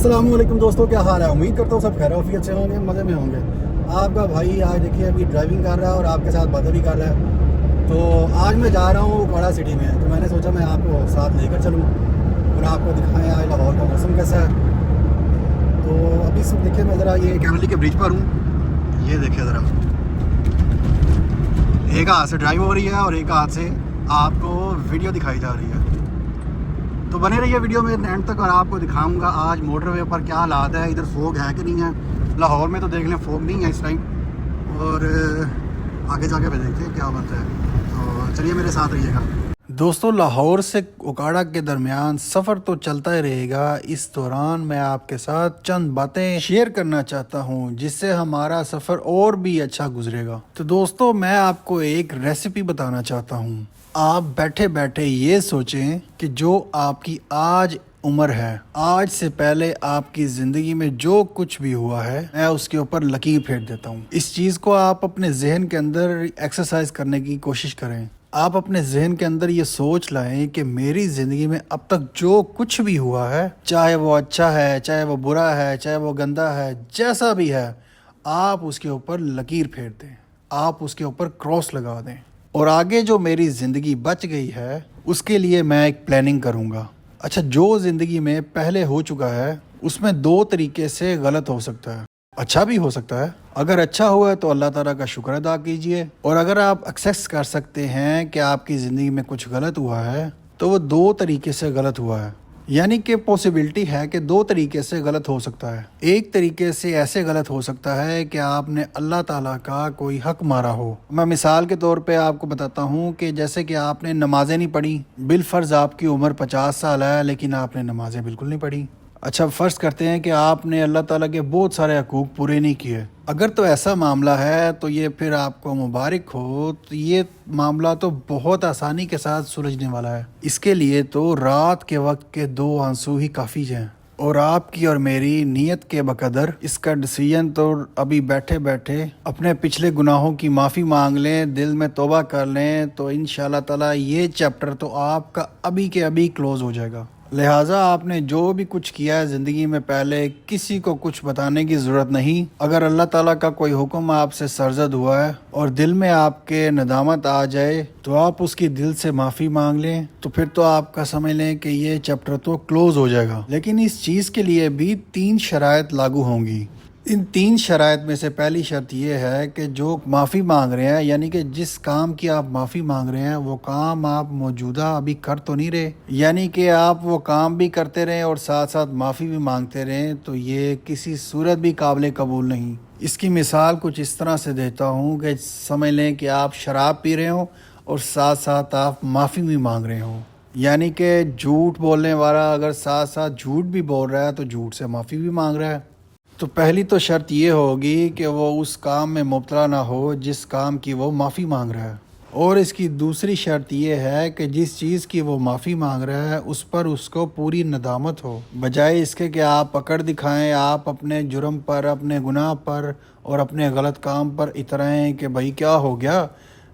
अस्सलाम वालेकुम दोस्तों, क्या हाल है। उम्मीद करता हूँ सब खैर आफियत से होंगे, मज़े में होंगे। आपका भाई आज देखिए अभी ड्राइविंग कर रहा है और आपके साथ बातें भी कर रहा है। तो आज मैं जा रहा हूँ उकाड़ा सिटी में, तो मैंने सोचा मैं आपको साथ लेकर चलूँ और आपको दिखाएं आज लाहौर का मौसम कैसा है। तो अभी सब देखिए, मैं ज़रा ये कैमली के ब्रिज पर हूँ। ये देखिए ज़रा, एक हाथ से ड्राइव हो रही है और एक हाथ से आपको वीडियो दिखाई जा रही है। तो बने रहिए वीडियो में एंड तक और आपको दिखाऊंगा आज मोटरवे पर क्या हालात है, इधर फोग है कि नहीं है। लाहौर में तो देख लें फोग नहीं है इस टाइम, और आगे जाके फिर देखते हैं क्या बनता है। तो चलिए मेरे साथ रहिएगा दोस्तों। लाहौर से उकाड़ा के दरमियान सफ़र तो चलता ही रहेगा। इस दौरान मैं आपके साथ चंद बातें शेयर करना चाहता हूँ जिससे हमारा सफ़र और भी अच्छा गुजरेगा। तो दोस्तों, मैं आपको एक रेसिपी बताना चाहता हूँ। आप बैठे बैठे ये सोचें कि जो आपकी आज उम्र है, आज से पहले आपकी ज़िंदगी में जो कुछ भी हुआ है, मैं उसके ऊपर लकीर फेर देता हूँ। इस चीज़ को आप अपने जहन के अंदर एक्सरसाइज करने की कोशिश करें। आप अपने जहन के अंदर ये सोच लाएं कि मेरी ज़िंदगी में अब तक जो कुछ भी हुआ है, चाहे वो अच्छा है, चाहे वो बुरा है, चाहे वो गंदा है, जैसा भी है, आप उसके ऊपर लकीर फेर दें, आप उसके ऊपर क्रॉस लगा दें। और आगे जो मेरी ज़िंदगी बच गई है उसके लिए मैं एक प्लानिंग करूँगा। अच्छा, जो ज़िंदगी में पहले हो चुका है उसमें दो तरीके से गलत हो सकता है, अच्छा भी हो सकता है। अगर अच्छा हुआ है तो अल्लाह ताला का शुक्र अदा कीजिए, और अगर आप एक्सेस कर सकते हैं कि आपकी ज़िंदगी में कुछ गलत हुआ है तो वो दो तरीके से गलत हुआ है। यानी कि पॉसिबिलिटी है कि दो तरीके से गलत हो सकता है। एक तरीके से ऐसे गलत हो सकता है कि आपने अल्लाह ताला का कोई हक मारा हो। मैं मिसाल के तौर पे आपको बताता हूँ कि जैसे कि आपने नमाज़ें नहीं पढ़ी, बिलफर्ज आपकी उम्र 50 साल है लेकिन आपने नमाज़ें बिल्कुल नहीं पढ़ी। अच्छा, फ़र्ज़ करते हैं कि आपने अल्लाह ताला के बहुत सारे हकूक़ पूरे नहीं किए। अगर तो ऐसा मामला है तो ये फिर आपको मुबारक हो, तो ये मामला तो बहुत आसानी के साथ सुलझने वाला है। इसके लिए तो रात के वक्त के 2 आंसू ही काफ़ी हैं, और आपकी और मेरी नीयत के बकदर इसका डिसीजन तो अभी बैठे बैठे अपने पिछले गुनाहों की माफ़ी मांग लें, दिल में तौबा कर लें, तो इंशाल्लाह ताला ये चैप्टर तो आपका अभी के अभी क्लोज़ हो जाएगा। लिहाजा आपने जो भी कुछ किया है ज़िंदगी में, पहले किसी को कुछ बताने की ज़रूरत नहीं। अगर अल्लाह ताला का कोई हुक्म आपसे सरजद हुआ है और दिल में आपके नदामत आ जाए तो आप उसकी दिल से माफ़ी मांग लें, तो फिर तो आपका समझ लें कि ये चैप्टर तो क्लोज़ हो जाएगा। लेकिन इस चीज़ के लिए भी 3 शराइत लागू होंगी। इन 3 शराइत में से पहली शर्त ये है कि जो माफ़ी मांग रहे हैं, यानी कि जिस काम की आप माफ़ी मांग रहे हैं वो काम आप मौजूदा अभी कर तो नहीं रहे, यानी कि आप वो काम भी करते रहें और साथ साथ माफ़ी भी मांगते रहें, तो ये किसी सूरत भी काबिल कबूल नहीं। इसकी मिसाल कुछ इस तरह से देता हूँ कि समझ लें कि आप शराब पी रहे हो और साथ साथ आप माफ़ी भी मांग रहे हो। यानी कि झूठ बोलने वाला अगर साथ साथ झूठ भी बोल रहा है तो झूठ से माफ़ी भी मांग रहा है। तो पहली तो शर्त ये होगी कि वो उस काम में मुब्तला ना हो जिस काम की वो माफ़ी मांग रहा है। और इसकी दूसरी शर्त ये है कि जिस चीज़ की वो माफ़ी मांग रहा है उस पर उसको पूरी नदामत हो, बजाय इसके कि आप पकड़ दिखाएं, आप अपने जुर्म पर, अपने गुनाह पर और अपने गलत काम पर इतराएं कि भाई क्या हो गया,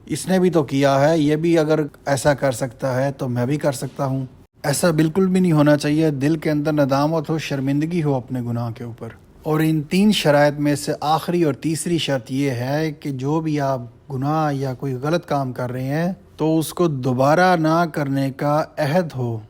इसने भी तो किया है, ये भी अगर ऐसा कर सकता है तो मैं भी कर सकता हूँ। ऐसा बिल्कुल भी नहीं होना चाहिए। दिल के अंदर नदामत हो, शर्मिंदगी हो अपने गुनाह के ऊपर। और इन 3 शराइत में से आखिरी और तीसरी शर्त ये है कि जो भी आप गुनाह या कोई गलत काम कर रहे हैं तो उसको दोबारा ना करने का अहद हो।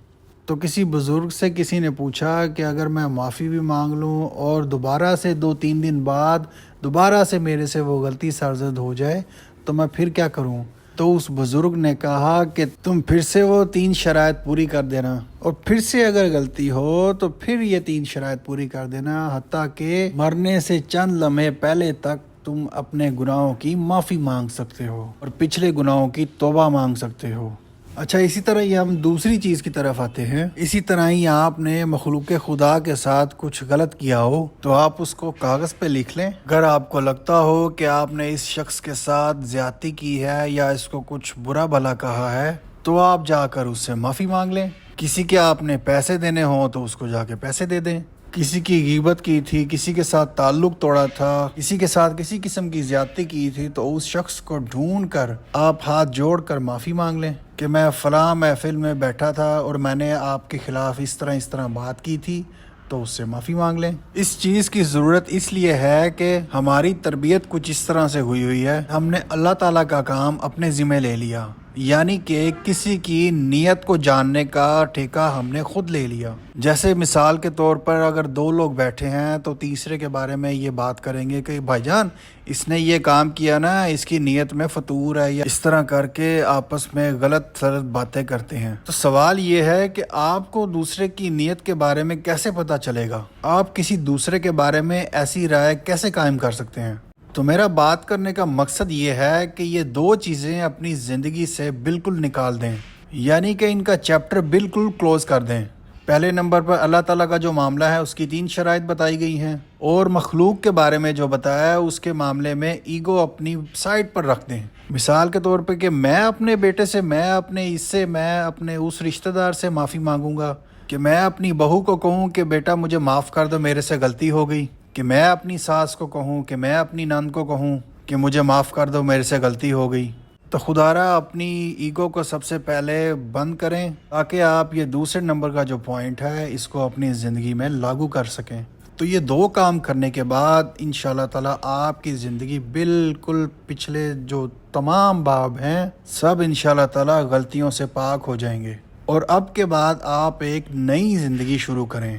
तो किसी बुज़ुर्ग से किसी ने पूछा कि अगर मैं माफ़ी भी मांग लूँ और दोबारा से 2-3 दिन बाद दोबारा से मेरे से वो गलती सरज़द हो जाए तो मैं फिर क्या करूँ। तो उस बुज़ुर्ग ने कहा कि तुम फिर से वो 3 शराइत पूरी कर देना, और फिर से अगर गलती हो तो फिर ये 3 शराइत पूरी कर देना, हत्ता कि मरने से चंद लम्हे पहले तक तुम अपने गुनाहों की माफ़ी मांग सकते हो और पिछले गुनाहों की तौबा मांग सकते हो। अच्छा, इसी तरह ही हम दूसरी चीज़ की तरफ आते हैं। इसी तरह ही आपने मखलूक खुदा के साथ कुछ गलत किया हो तो आप उसको कागज़ पे लिख लें। अगर आपको लगता हो कि आपने इस शख्स के साथ ज़्यादती की है या इसको कुछ बुरा भला कहा है तो आप जाकर उससे माफ़ी मांग लें। किसी के आपने पैसे देने हों तो उसको जाके पैसे दे दें। किसी की गीबत की थी, किसी के साथ ताल्लुक़ तोड़ा था, किसी के साथ किसी किस्म की ज़्यादती की थी, तो उस शख्स को ढूंढ कर आप हाथ जोड़ कर माफ़ी मांग लें कि मैं फ़लाँ महफ़िल में बैठा था और मैंने आपके ख़िलाफ़ इस तरह बात की थी, تو اس سے معافی مانگ لیں۔ اس چیز کی ضرورت اس لیے ہے کہ ہماری تربیت کچھ اس طرح سے ہوئی ہے، ہم نے اللہ تعالیٰ کا کام اپنے ذمہ لے لیا، یعنی کہ کسی کی نیت کو جاننے کا ٹھیکہ ہم نے خود لے لیا۔ جیسے مثال کے طور پر اگر دو لوگ بیٹھے ہیں تو تیسرے کے بارے میں یہ بات کریں گے کہ بھائی جان اس نے یہ کام کیا نا، اس کی نیت میں فطور ہے، یا اس طرح کر کے آپس میں غلط سلط باتیں کرتے ہیں۔ تو سوال یہ ہے کہ آپ کو دوسرے کی نیت کے بارے میں کیسے پتہ چلے گا؟ آپ کسی دوسرے کے بارے میں ایسی رائے کیسے قائم کر سکتے ہیں؟ تو میرا بات کرنے کا مقصد یہ ہے کہ یہ دو چیزیں اپنی زندگی سے بالکل نکال دیں، یعنی کہ ان کا چیپٹر بالکل کلوز کر دیں۔ پہلے نمبر پر اللہ تعالیٰ کا جو معاملہ ہے اس کی 3 شرائط بتائی گئی ہیں، اور مخلوق کے بارے میں جو بتایا ہے اس کے معاملے میں ایگو اپنی سائڈ پر رکھ دیں۔ مثال کے طور پہ کہ میں اپنے بیٹے سے، میں اپنے اس رشتہ دار سے معافی مانگوں گا، کہ میں اپنی بہو کو کہوں کہ بیٹا مجھے معاف کر دو، میرے سے غلطی ہو گئی، کہ میں اپنی ساس کو کہوں، کہ میں اپنی نند کو کہوں کہ مجھے معاف کر دو، میرے سے غلطی ہو گئی۔ تو خدا را اپنی ایگو کو سب سے پہلے بند کریں تاکہ آپ یہ دوسرے نمبر کا جو پوائنٹ ہے اس کو اپنی زندگی میں لاگو کر سکیں۔ تو یہ 2 کام کرنے کے بعد انشاءاللہ تعالی آپ کی زندگی بالکل پچھلے جو تمام باب ہیں سب انشاءاللہ تعالی غلطیوں سے پاک ہو جائیں گے، اور اب کے بعد آپ ایک نئی زندگی شروع کریں۔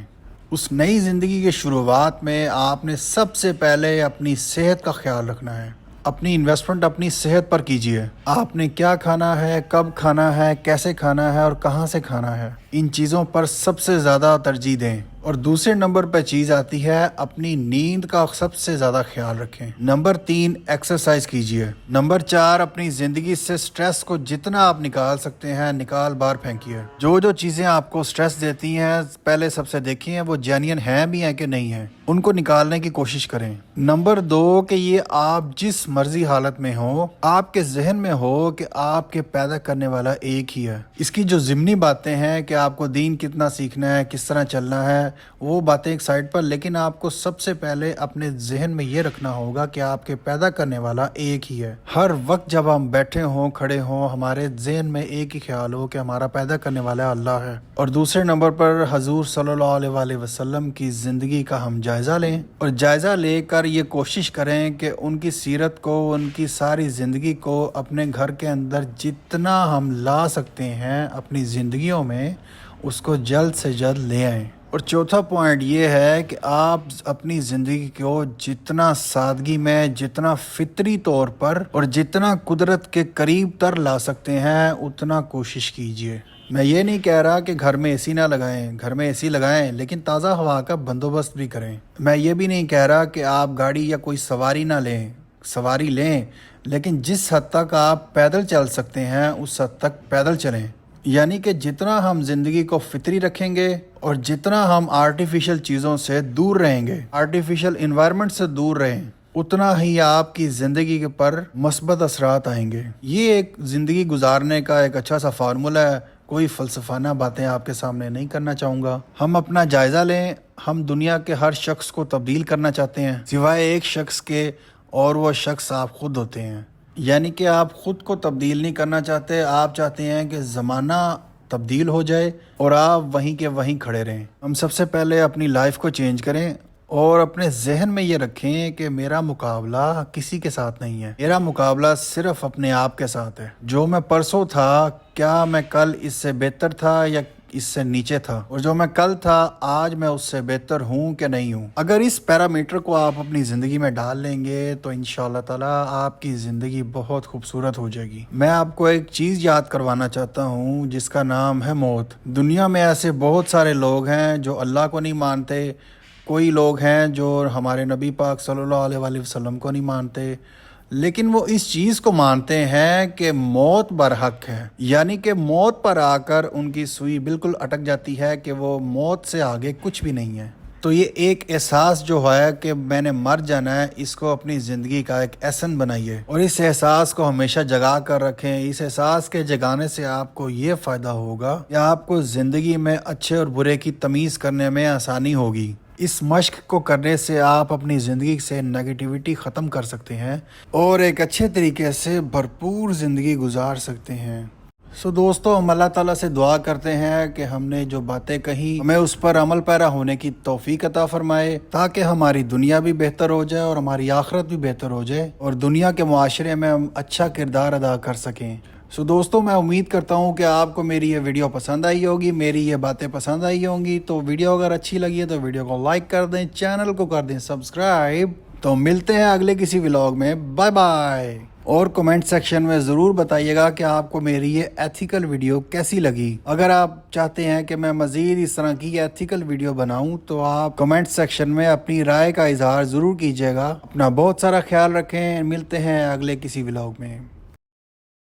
اس نئی زندگی کے شروعات میں آپ نے سب سے پہلے اپنی صحت کا خیال رکھنا ہے۔ اپنی انویسٹمنٹ اپنی صحت پر کیجیے۔ آپ نے کیا کھانا ہے، کب کھانا ہے، کیسے کھانا ہے اور کہاں سے کھانا ہے، ان چیزوں پر سب سے زیادہ ترجیح دیں۔ اور دوسرے نمبر پہ چیز آتی ہے اپنی نیند کا سب سے زیادہ خیال رکھیں۔ نمبر 3 ایکسرسائز کیجیے۔ نمبر 4 اپنی زندگی سے سٹریس کو جتنا آپ نکال سکتے ہیں نکال باہر پھینکیے۔ جو چیزیں آپ کو سٹریس دیتی ہیں پہلے سب سے دیکھیں وہ جینین ہیں بھی ہیں کہ نہیں ہیں، ان کو نکالنے کی کوشش کریں۔ نمبر 2 کہ یہ آپ جس مرضی حالت میں ہو، آپ کے ذہن میں ہو کہ آپ کے پیدا کرنے والا ایک ہی ہے۔ اس کی جو ضمنی باتیں ہیں کہ آپ کو دین کتنا سیکھنا ہے، کس طرح چلنا ہے، وہ باتیں ایک سائڈ پر، لیکن آپ کو سب سے پہلے اپنے ذہن میں یہ رکھنا ہوگا کہ آپ کے پیدا کرنے والا ایک ہی ہے۔ ہر وقت جب ہم بیٹھے ہوں، کھڑے ہوں، ہمارے ذہن میں ایک ہی خیال ہو کہ ہمارا پیدا کرنے والا اللہ ہے۔ اور دوسرے نمبر پر حضور صلی اللہ علیہ وسلم کی زندگی کا ہم جائزہ لیں، اور جائزہ لے کر یہ کوشش کریں کہ ان کی سیرت کو، ان کی ساری زندگی کو اپنے گھر کے اندر جتنا ہم لا سکتے ہیں اپنی زندگیوں میں اس کو جلد سے جلد لے آئیں۔ اور چوتھا پوائنٹ یہ ہے کہ آپ اپنی زندگی کو جتنا سادگی میں، جتنا فطری طور پر اور جتنا قدرت کے قریب تر لا سکتے ہیں اتنا کوشش کیجیے۔ میں یہ نہیں کہہ رہا کہ گھر میں اے سی نہ لگائیں، گھر میں اے سی لگائیں لیکن تازہ ہوا کا بندوبست بھی کریں۔ میں یہ بھی نہیں کہہ رہا کہ آپ گاڑی یا کوئی سواری نہ لیں، سواری لیں لیکن جس حد تک آپ پیدل چل سکتے ہیں اس حد تک پیدل چلیں۔ یعنی کہ جتنا ہم زندگی کو فطری رکھیں گے اور جتنا ہم آرٹیفیشل چیزوں سے دور رہیں گے، آرٹیفیشل انوائرمنٹ سے دور رہیں، اتنا ہی آپ کی زندگی کے پر مثبت اثرات آئیں گے۔ یہ ایک زندگی گزارنے کا ایک اچھا سا فارمولہ ہے، کوئی فلسفانہ باتیں آپ کے سامنے نہیں کرنا چاہوں گا۔ ہم اپنا جائزہ لیں، ہم دنیا کے ہر شخص کو تبدیل کرنا چاہتے ہیں سوائے ایک شخص کے، اور وہ شخص آپ خود ہوتے ہیں۔ یعنی کہ آپ خود کو تبدیل نہیں کرنا چاہتے، آپ چاہتے ہیں کہ زمانہ تبدیل ہو جائے اور آپ وہیں کے وہیں کھڑے رہیں۔ ہم سب سے پہلے اپنی لائف کو چینج کریں اور اپنے ذہن میں یہ رکھیں کہ میرا مقابلہ کسی کے ساتھ نہیں ہے، میرا مقابلہ صرف اپنے آپ کے ساتھ ہے۔ جو میں پرسوں تھا کیا میں کل اس سے بہتر تھا یا اس سے نیچے تھا، اور جو میں کل تھا آج میں اس سے بہتر ہوں کہ نہیں ہوں۔ اگر اس پیرامیٹر کو آپ اپنی زندگی میں ڈال لیں گے تو انشاءاللہ تعالی آپ کی زندگی بہت خوبصورت ہو جائے گی۔ میں آپ کو ایک چیز یاد کروانا چاہتا ہوں جس کا نام ہے موت۔ دنیا میں ایسے بہت سارے لوگ ہیں جو اللہ کو نہیں مانتے، کوئی لوگ ہیں جو ہمارے نبی پاک صلی اللہ علیہ وسلم کو نہیں مانتے، لیکن وہ اس چیز کو مانتے ہیں کہ موت برحق ہے، یعنی کہ موت پر آ کر ان کی سوئی بالکل اٹک جاتی ہے کہ وہ موت سے آگے کچھ بھی نہیں ہے۔ تو یہ ایک احساس جو ہے کہ میں نے مر جانا ہے، اس کو اپنی زندگی کا ایک ایسن بنائیے اور اس احساس کو ہمیشہ جگا کر رکھیں۔ اس احساس کے جگانے سے آپ کو یہ فائدہ ہوگا کہ آپ کو زندگی میں اچھے اور برے کی تمیز کرنے میں آسانی ہوگی۔ اس مشق کو کرنے سے آپ اپنی زندگی سے نیگیٹیوٹی ختم کر سکتے ہیں اور ایک اچھے طریقے سے بھرپور زندگی گزار سکتے ہیں۔ सो दोस्तों, हम अल्लाह ताला से दुआ करते हैं कि हमने जो बातें कही हमें उस पर अमल पैरा होने की तौफीक अता फरमाए, ताकि हमारी दुनिया भी बेहतर हो जाए और हमारी आखिरत भी बेहतर हो जाए और दुनिया के मुआशरे में हम अच्छा किरदार अदा कर सकें। सो दोस्तों, मैं उम्मीद करता हूँ कि आपको मेरी ये वीडियो पसंद आई होगी, मेरी ये बातें पसंद आई होंगी। तो वीडियो अगर अच्छी लगी है तो वीडियो को लाइक कर दें, चैनल को कर दें सब्सक्राइब। तो मिलते हैं अगले किसी व्लॉग में। Bye bye. और कमेंट सेक्शन में ज़रूर बताइएगा कि आपको मेरी ये एथिकल वीडियो कैसी लगी। अगर आप चाहते हैं कि मैं मज़ीद इस तरह की एथिकल वीडियो बनाऊं तो आप कमेंट सेक्शन में अपनी राय का इजहार ज़रूर कीजिएगा। अपना बहुत सारा ख्याल रखें। मिलते हैं अगले किसी व्लॉग में।